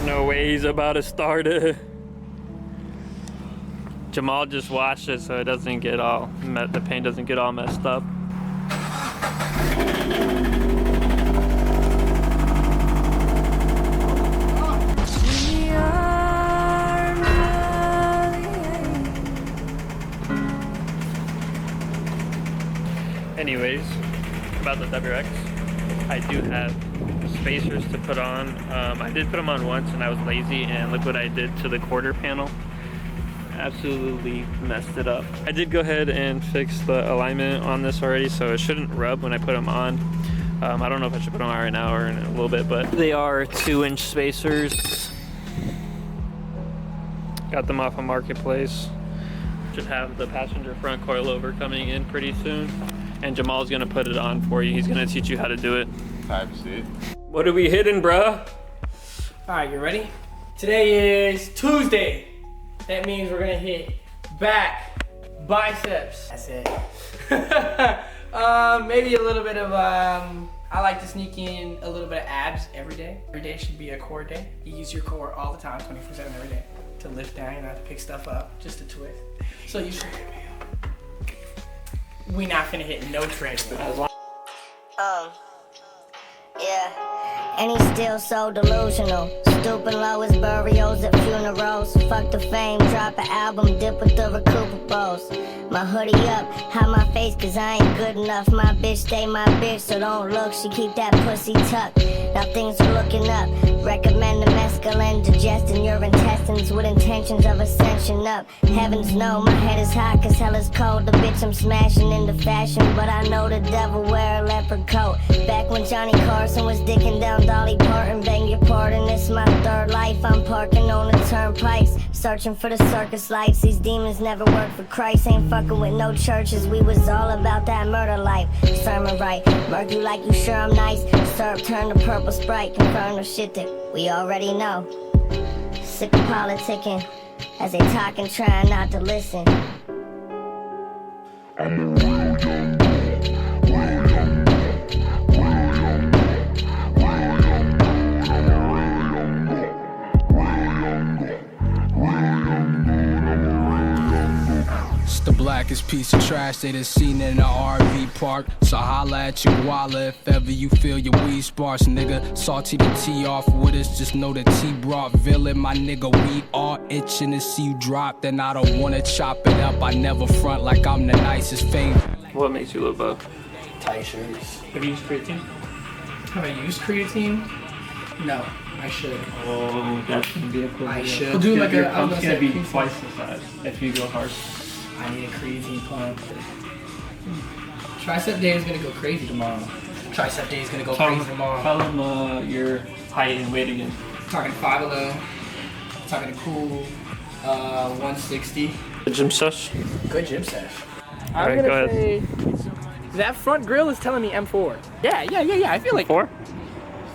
No way he's about to start it. Jamal just washed it so it doesn't get all, the paint doesn't get all messed up. Anyways, about the WX, I do have spacers to put on. I did put them on once and I was lazy, and look what I did to the quarter panel. Absolutely messed it up. I did go ahead and fix the alignment on this already, so it shouldn't rub when I put them on. I don't know if I should put them on right now or in a little bit, but they are 2-inch spacers. Got them off a marketplace. Should have the passenger front coilover coming in pretty soon. And Jamal's gonna put it on for you. He's gonna teach you how to do it. Type shit. What are we hitting, bruh? All right, you ready? Today is Tuesday. That means we're gonna hit back, biceps. That's it. Maybe a little bit of, I like to sneak in a little bit of abs every day. Every day should be a core day. You use your core all the time, 24/7 every day. To lift down, you don't have to pick stuff up, just a twist. So you should. We not finna hit no treadmill. Yeah. And he's still so delusional. Stooping low as burials at funerals. Fuck the fame, drop an album, dip with the recuperables. My hoodie up, hide my face cause I ain't good enough. My bitch stay my bitch, so don't look, she keep that pussy tucked. Now things are looking up. Recommend the mescaline, digesting your intestines with intentions of ascension up. Heavens know my head is hot cause hell is cold. The bitch I'm smashing into fashion, but I know the devil wear a leopard coat. Back when Johnny Carson was dicking down Dolly Parton, bang your pardon, it's my third life. I'm parking on the turnpikes, searching for the circus lights. These demons never work for Christ, ain't fucking with no churches. We was all about that murder life. Sermon right, murk you like you sure I'm nice. Syrup turn to purple Sprite, confirm the shit that we already know. Sick of politicking, as they talk and try not to listen. I'm a real young boy, real young boy, real young boy, real young boy, I'm a real young boy, real young boy, real young boy, I'm a real young boy. It's the blackest piece of trash they done seen in the RV park. So holla at your wallet if ever you feel your weed sparks, nigga. Salty the tea off with us, just know the tea brought villain. My nigga, we all itching to see you drop. Then I don't wanna chop it up, I never front like I'm the nicest favorite. What makes you look buff? Tight shirts. Have you used creatine? Have I used creatine? No, I should. Oh, that's gonna be a cool I video. should. We'll do like your a. pump's gonna be twice the size if you go hard. I need a creatine pump. Tricep day is gonna go crazy tomorrow. Tricep day is gonna go crazy tomorrow. Tell them your height and weight again. Talking 5'11", talking a cool 160. The gym sesh? Good gym sesh. All right, go ahead. That front grill is telling me M4. Yeah. I feel like 4?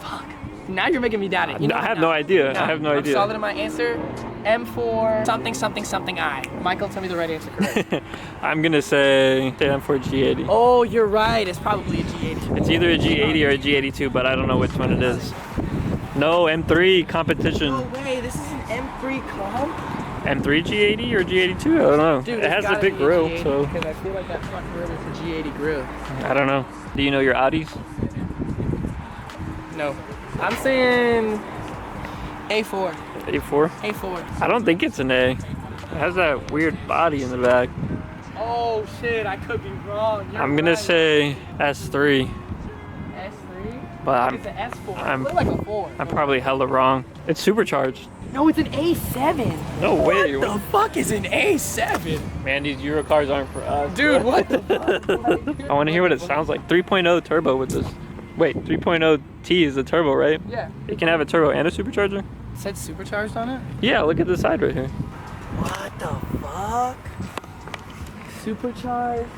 Fuck. Now you're making me doubt it. You know I have no idea. I have no I'm idea. solid in my answer. M4 something I. Michael, tell me the right answer correct. I'm gonna say M4 G80. Oh, you're right. It's probably a G80. It's either a G80 or a G82, but I don't know which one it is. No, M3 competition. No way, this is an M3 comp? M3 G80 or G82? I don't know. Dude, it has a big grill, so because I feel like that front grill is a G80 grill. I don't know. Do you know your Audis? No. I'm saying A4. A4? A4. I don't think it's an A. It has that weird body in the back. Oh shit, I could be wrong. I'm gonna say S3. S3? But It's an S4. I'm Look like a 4. I'm probably hella wrong. It's supercharged. No, it's an A7. No way. What the fuck is an A7? Man, these Euro cars aren't for us. Dude, what the fuck? I want to hear what it sounds like. 3.0 turbo with this. Wait, 3.0 T is the turbo, right? Yeah. It can have a turbo and a supercharger? It said supercharged on it? Yeah, look at the side right here. What the fuck? Supercharged?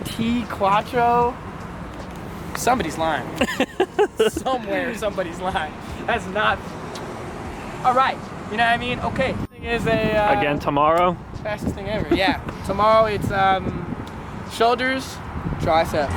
T Quattro? Somebody's lying. Somewhere, somebody's lying. That's not... Alright, you know what I mean? Okay. Is a Again tomorrow? fastest thing ever. Yeah. Tomorrow it's shoulders, triceps.